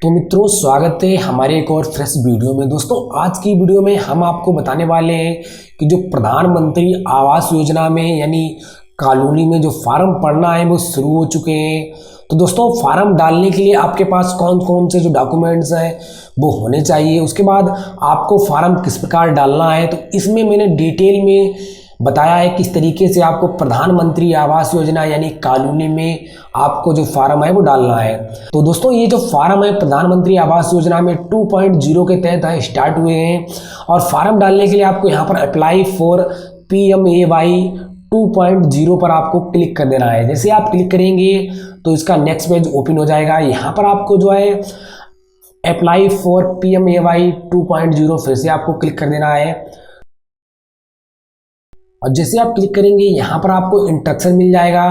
तो मित्रों, स्वागत है हमारे एक और फ्रेश वीडियो में। दोस्तों, आज की वीडियो में हम आपको बताने वाले हैं कि जो प्रधानमंत्री आवास योजना में यानी कॉलोनी में जो फार्म पड़ना है वो शुरू हो चुके हैं। तो दोस्तों, फार्म डालने के लिए आपके पास कौन कौन से जो डॉक्यूमेंट्स हैं वो होने चाहिए, उसके बाद आपको फार्म किस प्रकार डालना है, तो इसमें मैंने डिटेल में बताया है किस तरीके से आपको प्रधानमंत्री आवास योजना यानी कॉलोनी में आपको जो फार्म है वो डालना है। तो दोस्तों, ये जो फार्म है प्रधानमंत्री आवास योजना में 2.0 के तहत स्टार्ट हुए हैं और फार्म डालने के लिए आपको यहाँ पर अप्लाई फॉर PMAY 2.0 पर आपको क्लिक कर देना है। जैसे आप क्लिक करेंगे तो इसका नेक्स्ट पेज ओपन हो जाएगा। यहाँ पर आपको जो है अप्लाई फॉर PMAY 2.0 फिर से आपको क्लिक कर देना है और जैसे आप क्लिक करेंगे यहाँ पर आपको इंस्ट्रक्शन मिल जाएगा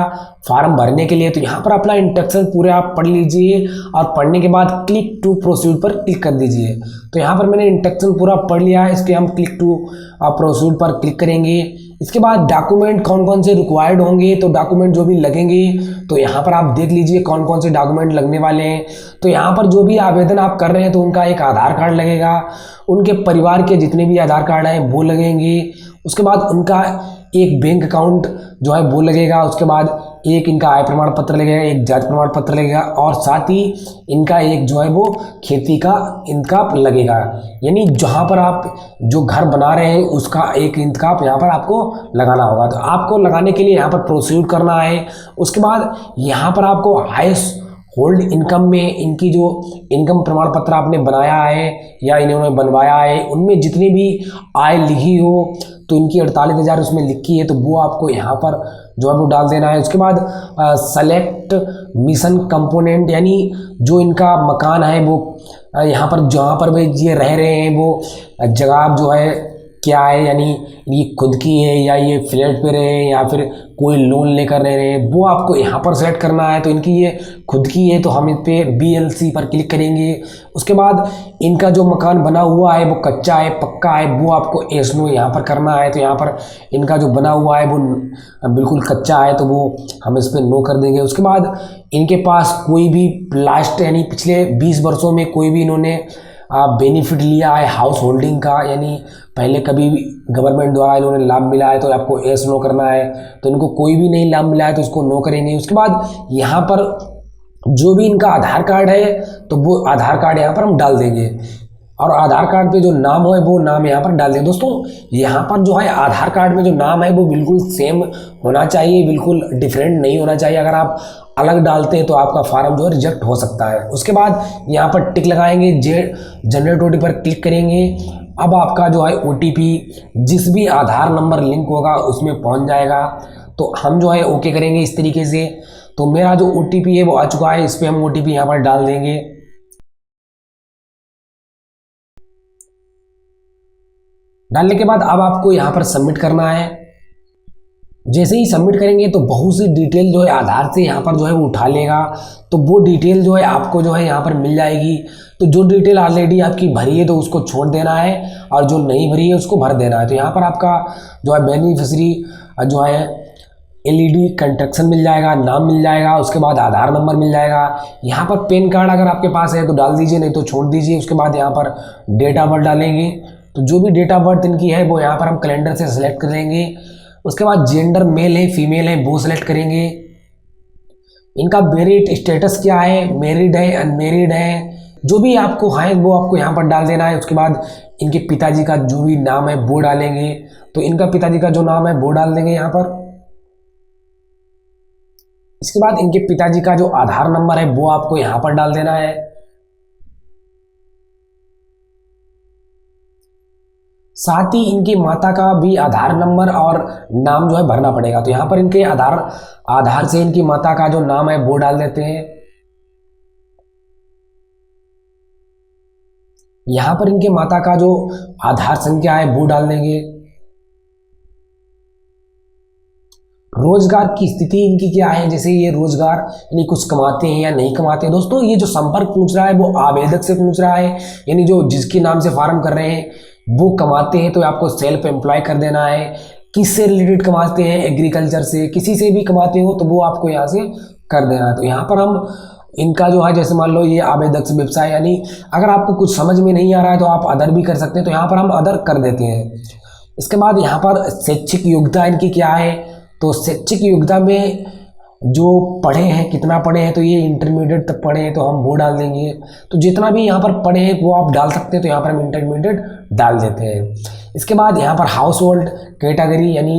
फार्म भरने के लिए। तो यहाँ पर अपना इंस्ट्रक्शन पूरे आप पढ़ लीजिए और पढ़ने के बाद क्लिक टू प्रोसीड पर क्लिक कर दीजिए। तो यहाँ पर मैंने इंस्ट्रक्शन पूरा पढ़ लिया है, इसके हम क्लिक टू प्रोसीड पर क्लिक करेंगे। इसके बाद डॉक्यूमेंट कौन कौन से रिक्वायर्ड होंगे, तो डॉक्यूमेंट जो भी लगेंगे तो यहाँ पर आप देख लीजिए कौन कौन से डॉक्यूमेंट लगने वाले हैं। तो यहाँ पर जो भी आवेदन आप कर रहे हैं तो उनका एक आधार कार्ड लगेगा, उनके परिवार के जितने भी आधार कार्ड हैं वो लगेंगे, उसके बाद उनका एक बैंक अकाउंट जो है वो लगेगा, उसके बाद एक इनका आय प्रमाण पत्र लगेगा, एक जाति प्रमाण पत्र लगेगा और साथ ही इनका एक जो है वो खेती का इनका लगेगा। यानी जहाँ पर आप जो घर बना रहे हैं उसका एक इनका यहाँ पर आपको लगाना होगा। तो आपको लगाने के लिए यहाँ पर प्रोसीड करना है। उसके बाद यहाँ पर आपको हाउस होल्ड इनकम में इनकी जो इनकम प्रमाण पत्र आपने बनाया है या इन्होंने बनवाया है उनमें जितनी भी आय लिखी हो तो इनकी 48,000 उसमें लिखी है तो वो आपको यहाँ पर जो है वो डाल देना है। उसके बाद सेलेक्ट मिशन कंपोनेंट यानी जो इनका मकान है वो यहाँ पर जहाँ पर वे ये रह रहे हैं वो जगह जो है क्या है, यानी ये खुद की है या ये फ्लैट पे रहे हैं या फिर कोई लोन लेकर रह रहे हैं वो आपको यहाँ पर सेट करना है। तो इनकी ये खुद की है तो हम इस पे BLC पर क्लिक करेंगे। उसके बाद इनका जो मकान बना हुआ है वो कच्चा है पक्का है वो आपको yes no यहाँ पर करना है। तो यहाँ पर इनका जो बना हुआ है वो बिल्कुल कच्चा है तो वो हम इस पर नो कर देंगे। उसके बाद इनके पास कोई भी लास्ट यानी पिछले 20 वर्षों में कोई भी इन्होंने बेनिफिट लिया है हाउस होल्डिंग का, यानी पहले कभी भी गवर्नमेंट द्वारा इन्होंने लाभ मिला है तो आपको yes नो करना है। तो इनको कोई भी नहीं लाभ मिला है तो इसको नो करेंगे। उसके बाद यहाँ पर जो भी इनका आधार कार्ड है तो वो आधार कार्ड यहाँ पर हम डाल देंगे और आधार कार्ड पे जो नाम है वो नाम यहाँ पर डाल देंगे। दोस्तों, यहाँ पर जो है आधार कार्ड में जो नाम है वो बिल्कुल सेम होना चाहिए, बिल्कुल डिफरेंट नहीं होना चाहिए। अगर आप अलग डालते हैं तो आपका फार्म जो है रिजेक्ट हो सकता है। उसके बाद यहाँ पर टिक लगाएंगे, जनरेट OTP पर क्लिक करेंगे। अब आपका जो है OTP जिस भी आधार नंबर लिंक होगा उसमें पहुँच जाएगा। तो हम जो है ओके करेंगे इस तरीके से। तो मेरा जो OTP है वो आ चुका है, इस पर हम OTP यहाँ पर डाल देंगे। डालने के बाद अब आपको यहाँ पर सबमिट करना है। जैसे ही सबमिट करेंगे तो बहुत सी डिटेल जो है आधार से यहाँ पर जो है वो उठा लेगा, तो वो डिटेल जो है आपको जो है यहाँ पर मिल जाएगी। तो जो डिटेल ऑलरेडी आपकी भरी है तो उसको छोड़ देना है और जो नहीं भरी है उसको भर देना है। तो यहाँ पर आपका जो है बेनिफिशरी जो है LED कंस्ट्रक्शन मिल जाएगा, नाम मिल जाएगा, उसके बाद आधार नंबर मिल जाएगा। यहाँ पर पैन कार्ड अगर आपके पास है तो डाल दीजिए, नहीं तो छोड़ दीजिए। उसके बाद यहाँ पर डेट ऑफ बर्थ डालेंगे, तो जो भी डेट ऑफ बर्थ इनकी है वो यहाँ पर हम कैलेंडर से सिलेक्ट कर लेंगे। उसके बाद जेंडर मेल है फीमेल है वो सिलेक्ट करेंगे। इनका मैरिड स्टेटस क्या है, मैरिड है अनमैरिड है, जो भी आपको है वो आपको यहाँ पर डाल देना है। उसके बाद इनके पिताजी का जो भी नाम है वो डालेंगे, तो इनका पिताजी का जो नाम है वो डाल देंगे यहाँ पर। इसके बाद इनके पिताजी का जो आधार नंबर है वो आपको यहाँ पर डाल देना है। साथ ही इनकी माता का भी आधार नंबर और नाम जो है भरना पड़ेगा। तो यहाँ पर इनके आधार से इनकी माता का जो नाम है वो डाल देते हैं। यहाँ पर इनके माता का जो आधार संख्या है वो डाल देंगे। रोजगार की स्थिति इनकी क्या है, जैसे ये रोजगार यानी कुछ कमाते हैं या नहीं कमाते हैं। दोस्तों, ये जो संपर्क पूछ रहा है वो आवेदक से पूछ रहा है, यानी जो जिसके नाम से फार्म कर रहे हैं वो कमाते हैं तो आपको सेल्फ एम्प्लॉय कर देना है। किससे रिलेटेड कमाते हैं, एग्रीकल्चर से, किसी से भी कमाते हो तो वो आपको यहाँ से कर देना है। तो यहाँ पर हम इनका जो है जैसे मान लो ये आवेदक व्यवसाय, यानी अगर आपको कुछ समझ में नहीं आ रहा है तो आप अदर भी कर सकते हैं, तो यहाँ पर हम अदर कर देते हैं। इसके बाद यहाँ पर शैक्षिक योग्यता इनकी क्या है, तो शैक्षिक योग्यता में जो पढ़े हैं, कितना पढ़े हैं, तो ये इंटरमीडिएट तक पढ़े हैं तो हम वो डाल देंगे। तो जितना भी यहाँ पर पढ़े हैं वो आप डाल सकते हैं, तो यहाँ पर हम इंटरमीडिएट डाल देते हैं। इसके बाद यहाँ पर हाउस होल्ड कैटेगरी यानी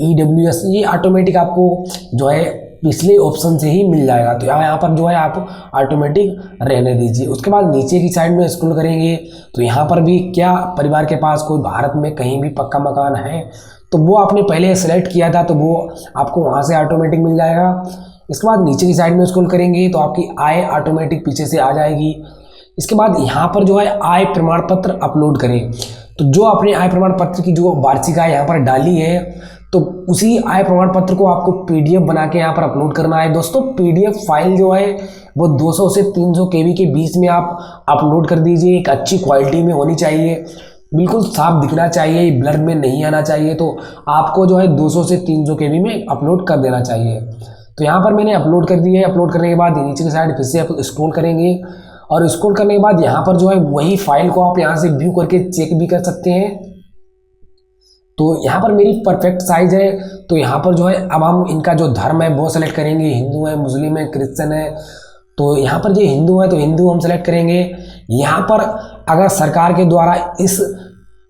EWS, ये ऑटोमेटिक आपको जो है पिछले ऑप्शन से ही मिल जाएगा, तो यहाँ पर जो है आप ऑटोमेटिक रहने दीजिए। उसके बाद नीचे की साइड में स्क्रॉल करेंगे तो यहाँ पर भी क्या परिवार के पास कोई भारत में कहीं भी पक्का मकान है, तो वो आपने पहले सेलेक्ट किया था तो वो आपको वहाँ से ऑटोमेटिक मिल जाएगा। इसके बाद नीचे की साइड में स्क्रॉल करेंगे तो आपकी आय ऑटोमेटिक पीछे से आ जाएगी। इसके बाद यहाँ पर जो है आय प्रमाण पत्र अपलोड करें, तो जो आपने आय प्रमाण पत्र की जो वार्षिक आय यहाँ पर डाली है तो उसी आय प्रमाण पत्र को आपको PDF बना के यहाँ पर अपलोड करना है। दोस्तों PDF फाइल जो है वो 200 से 300 KB के बीच में आप अपलोड कर दीजिए। एक अच्छी क्वालिटी में होनी चाहिए, बिल्कुल साफ दिखना चाहिए, ब्लर में नहीं आना चाहिए। तो आपको जो है 200 से 300 KB में अपलोड कर देना चाहिए। तो यहाँ पर मैंने अपलोड कर दिया है। अपलोड करने के बाद नीचे की साइड फिर से आप स्क्रॉल करेंगे और स्क्रॉल करने के बाद यहाँ पर जो है वही फाइल को आप यहाँ से व्यू करके चेक भी कर सकते हैं। तो यहाँ पर मेरी परफेक्ट साइज है, तो यहाँ पर जो है अब हम इनका जो धर्म है वो सेलेक्ट करेंगे, हिंदू है, मुस्लिम है, क्रिश्चियन है। तो यहाँ पर जो हिंदू है तो हिंदू हम सेलेक्ट करेंगे। यहाँ पर अगर सरकार के द्वारा इस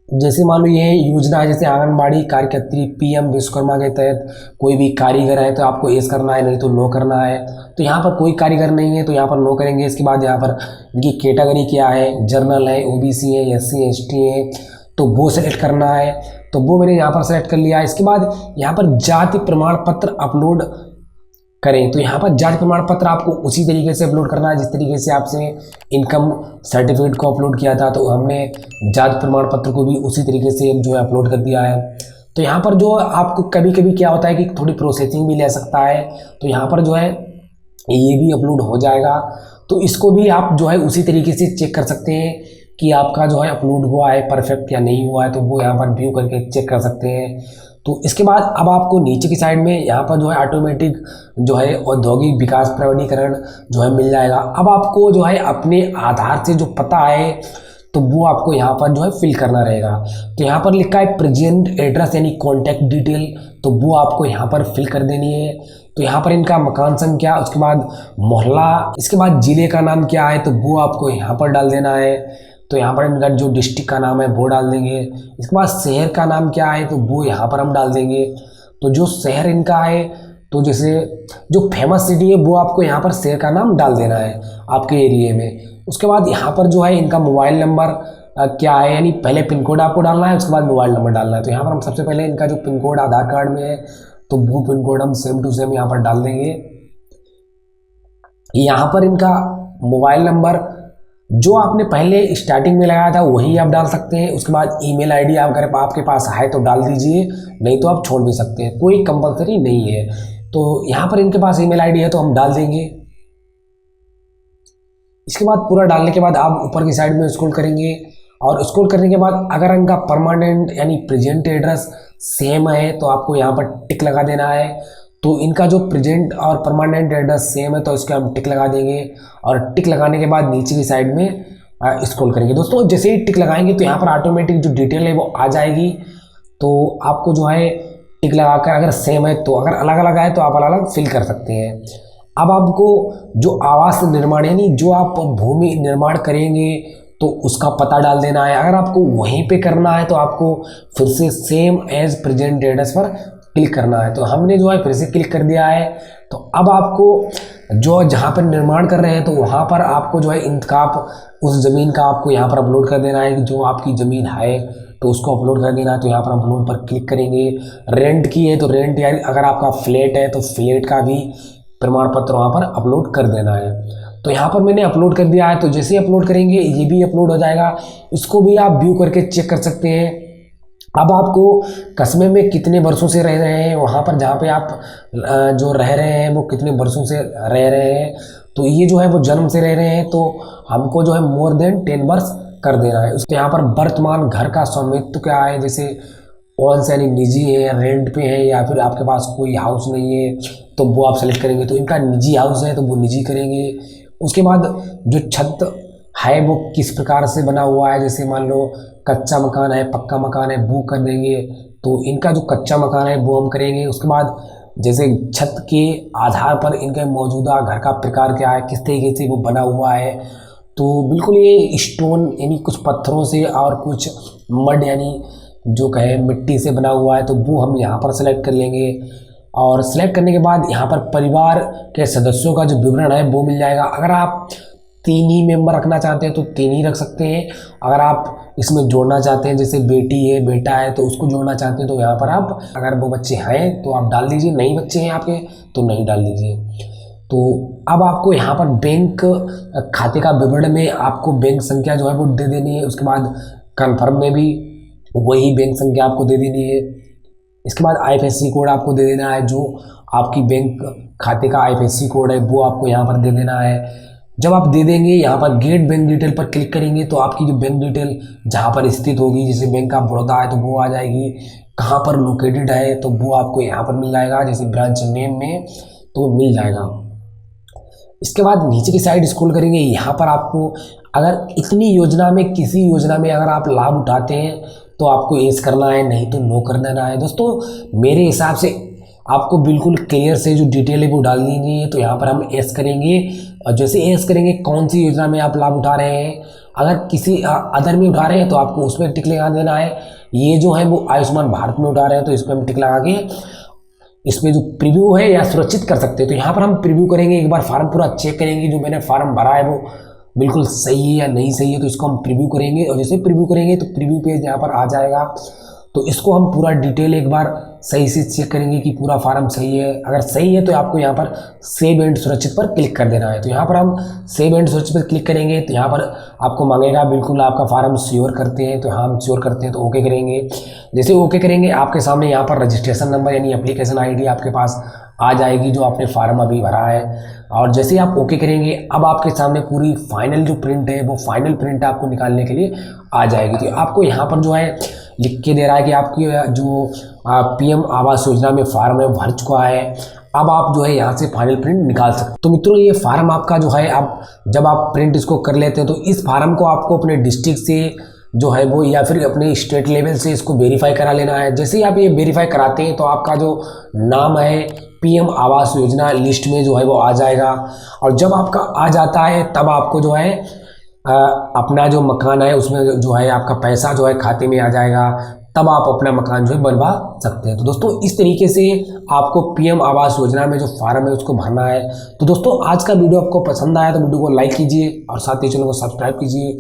जैसे मान लो ये योजना है, जैसे आंगनबाड़ी कार्यकर्त्री PM विश्वकर्मा के तहत कोई भी कारीगर है तो आपको येस करना है, नहीं तो नो करना है। तो यहाँ पर कोई कारीगर नहीं है तो यहाँ पर नो करेंगे। इसके बाद यहाँ पर इनकी कैटेगरी क्या है, जनरल है, OBC है, SC ST है, तो वो सेलेक्ट करना है। तो वो मैंने यहाँ पर सेलेक्ट कर लिया। इसके बाद यहाँ पर जाति प्रमाण पत्र अपलोड करें, तो यहाँ पर जाति प्रमाण पत्र आपको उसी तरीके से अपलोड करना है जिस तरीके से आपसे इनकम सर्टिफिकेट को अपलोड किया था। तो हमने जाति प्रमाण पत्र को भी उसी तरीके से जो है अपलोड कर दिया है। तो यहाँ पर जो आपको कभी कभी क्या होता है कि थोड़ी प्रोसेसिंग भी ले सकता है, तो यहाँ पर जो है ये भी अपलोड हो जाएगा। तो इसको भी आप जो है उसी तरीके से चेक कर सकते हैं कि आपका जो है अपलोड हुआ है परफेक्ट या नहीं हुआ है, तो वो यहाँ पर व्यू करके चेक कर सकते हैं। तो इसके बाद अब आपको नीचे की साइड में यहाँ पर जो है ऑटोमेटिक जो है औद्योगिक विकास प्रमाणीकरण जो है मिल जाएगा। अब आपको जो है अपने आधार से जो पता है तो वो आपको यहाँ पर जो है फिल करना रहेगा। तो यहाँ पर लिखा है प्रेजेंट एड्रेस यानी कॉन्टैक्ट डिटेल, तो वो आपको यहाँ पर फिल कर देनी है। तो यहाँ पर इनका मकान संख्या, उसके बाद मोहल्ला, इसके बाद ज़िले का नाम क्या है तो वो आपको यहाँ पर डाल देना है। तो यहाँ पर इनका जो डिस्ट्रिक्ट का नाम है वो डाल देंगे। इसके बाद शहर का नाम क्या है तो वो यहाँ पर हम डाल देंगे। तो जो शहर इनका है तो जैसे जो फेमस सिटी है वो आपको यहाँ पर शहर का नाम डाल देना है आपके एरिया में। उसके बाद यहाँ पर जो है इनका मोबाइल नंबर क्या है, यानी पहले पिन कोड आपको डालना है, उसके बाद मोबाइल नंबर डालना है। तो यहाँ पर हम सबसे पहले इनका जो पिन कोड आधार कार्ड में है तो वो पिन कोड हम सेम टू सेम यहाँ पर डाल देंगे। यहाँ पर इनका मोबाइल नंबर जो आपने पहले स्टार्टिंग में लगाया था वही आप डाल सकते हैं। उसके बाद ईमेल आईडी अगर आपके पास है तो डाल दीजिए, नहीं तो आप छोड़ भी सकते हैं, कोई कंपलसरी नहीं है। तो यहाँ पर इनके पास ईमेल आईडी है तो हम डाल देंगे। इसके बाद पूरा डालने के बाद आप ऊपर की साइड में स्क्रॉल करेंगे और स्क्रॉल करने के बाद अगर इनका परमानेंट यानी प्रेजेंट एड्रेस सेम है तो आपको यहाँ पर टिक लगा देना है। तो इनका जो प्रेजेंट और परमानेंट एड्रेस सेम है तो इसके हम टिक लगा देंगे और टिक लगाने के बाद नीचे की साइड में स्क्रॉल करेंगे। दोस्तों जैसे ही टिक लगाएंगे तो यहाँ पर ऑटोमेटिक जो डिटेल है वो आ जाएगी। तो आपको जो है टिक लगाकर अगर सेम है तो, अगर अलग अलग है तो आप अलग अलग फिल कर सकते हैं। अब आपको जो आवास निर्माण यानी जो आप भूमि निर्माण करेंगे तो उसका पता डाल देना है। अगर आपको वहीं पे करना है तो आपको फिर से सेम एज प्रेजेंट एड्रेस पर क्लिक करना है। तो हमने जो है फिर से क्लिक कर दिया है। तो अब आपको जो जहाँ पर निर्माण कर रहे हैं तो वहाँ पर आपको जो है इंतखाब उस ज़मीन का आपको यहाँ पर अपलोड कर देना है कि जो आपकी ज़मीन है तो उसको अपलोड कर देना है। तो यहाँ पर अपलोड पर क्लिक करेंगे। रेंट की है तो रेंट, यानी अगर आपका फ्लैट है तो फ्लैट का भी प्रमाण पत्र वहाँ पर अपलोड कर देना है। तो यहाँ पर मैंने अपलोड कर दिया है। तो जैसे ही अपलोड करेंगे ये भी अपलोड हो जाएगा। इसको भी आप व्यू करके चेक कर सकते हैं। अब आपको कस्बे में कितने वर्षों से रह रहे हैं, वहाँ पर जहाँ पे आप जो रह रहे हैं वो कितने वर्षों से रह रहे हैं, तो ये जो है वो जन्म से रह रहे हैं तो हमको जो है मोर देन 10 वर्ष कर देना है। उसके यहाँ पर वर्तमान घर का स्वामित्व क्या है, जैसे कौन सा यानी निजी है, रेंट पे है, या फिर आपके पास कोई हाउस नहीं है तो वो आप सेलेक्ट करेंगे। तो इनका निजी हाउस है तो वो निजी करेंगे, उसके बाद जो छत है वो किस प्रकार से बना हुआ है, जैसे मान लो कच्चा मकान है, पक्का मकान है, वो कर देंगे। तो इनका जो कच्चा मकान है वो हम करेंगे। उसके बाद जैसे छत के आधार पर इनके मौजूदा घर का प्रकार क्या है, किस तरीके से वो बना हुआ है। तो बिल्कुल ये स्टोन यानी कुछ पत्थरों से और कुछ मड यानी जो कहे मिट्टी से बना हुआ है, तो वो हम यहाँ पर सेलेक्ट कर लेंगे। और सेलेक्ट करने के बाद यहाँ पर परिवार के सदस्यों का जो विवरण है वो मिल जाएगा। अगर आप 3 ही मेंबर रखना चाहते हैं तो 3 ही रख सकते हैं। अगर आप इसमें जोड़ना चाहते हैं, जैसे बेटी है, बेटा है, तो उसको जोड़ना चाहते हैं तो यहाँ पर आप, अगर वो बच्चे हैं तो आप डाल दीजिए, नहीं बच्चे हैं आपके तो नहीं डाल दीजिए। तो अब आपको यहाँ पर बैंक खाते का विवरण में आपको बैंक संख्या जो है वो दे देनी है। उसके बाद कन्फर्म में भी वही बैंक संख्या आपको दे देनी है। इसके बाद IFSC कोड आपको दे देना है, जो आपकी बैंक खाते का IFSC कोड है वो आपको यहाँ पर दे देना है। जब आप दे देंगे यहाँ पर गेट बैंक डिटेल पर क्लिक करेंगे तो आपकी जो बैंक डिटेल जहाँ पर स्थित होगी, जैसे बैंक ऑफ बड़ौदा है तो वो आ जाएगी, कहाँ पर लोकेटेड है तो वो आपको यहाँ पर मिल जाएगा, जैसे ब्रांच नेम में तो मिल जाएगा। इसके बाद नीचे की साइड स्क्रॉल करेंगे, यहाँ पर आपको अगर इतनी योजना में किसी योजना में अगर आप लाभ उठाते हैं तो आपको एस करना है, नहीं तो नो कर देना है। दोस्तों मेरे हिसाब से आपको बिल्कुल क्लियर से जो डिटेल है वो डाल दीजिए। तो यहाँ पर हम एस करेंगे, और जैसे एस करेंगे कौन सी योजना में आप लाभ उठा रहे हैं। अगर किसी अदर में उठा रहे हैं तो आपको उसमें टिक लगा देना है। ये जो है वो आयुष्मान भारत में उठा रहे हैं तो इस पर हम टिक लगा के इसमें जो प्रीव्यू है या सुरक्षित कर सकते हैं। तो यहाँ पर हम प्रीव्यू करेंगे, एक बार फार्म पूरा चेक करेंगे, जो मैंने फार्म भरा है वो बिल्कुल सही है या नहीं सही है, तो इसको हम प्रीव्यू करेंगे। और जैसे प्रीव्यू करेंगे तो प्रीव्यू पेज यहाँ पर आ जाएगा। तो इसको हम पूरा डिटेल एक बार सही से चेक करेंगे कि पूरा फार्म सही है। अगर सही है तो आपको यहाँ पर सेव एंड सुरक्षित पर क्लिक कर देना है। तो यहाँ पर हम सेव एंड सुरक्षित पर क्लिक करेंगे तो यहाँ पर आपको मांगेगा बिल्कुल आपका फार्म श्योर करते हैं, तो हम श्योर करते हैं तो ओके करेंगे। जैसे ओके करेंगे आपके सामने यहाँ पर रजिस्ट्रेशन नंबर यानी एप्लीकेशन ID आपके पास आ जाएगी, जो आपने फार्म अभी भरा है। और जैसे ही आप ओके करेंगे अब आपके सामने पूरी फाइनल जो प्रिंट है वो फाइनल प्रिंट आपको निकालने के लिए आ जाएगी। तो आपको यहाँ पर जो है लिख के दे रहा है कि आपकी जो PM आवास योजना में फार्म है भर चुका है, अब आप जो है यहाँ से फाइनल प्रिंट निकाल सकते हैं। तो मित्रों ये फार्म आपका जो है, आप जब आप प्रिंट इसको कर लेते हैं तो इस फार्म को आपको अपने डिस्ट्रिक्ट से जो है वो या फिर अपने स्टेट लेवल से इसको वेरीफाई करा लेना है। जैसे ही आप ये वेरीफाई कराते हैं तो आपका जो नाम है PM आवास योजना लिस्ट में जो है वो आ जाएगा। और जब आपका आ जाता है तब आपको जो है अपना जो मकान है उसमें जो है आपका पैसा जो है खाते में आ जाएगा, तब आप अपना मकान जो है बनवा सकते हैं। तो दोस्तों इस तरीके से आपको PM आवास योजना में जो फार्म है उसको भरना है। तो दोस्तों आज का वीडियो आपको पसंद आया तो वीडियो को लाइक कीजिए और साथ ही चैनल को सब्सक्राइब कीजिए।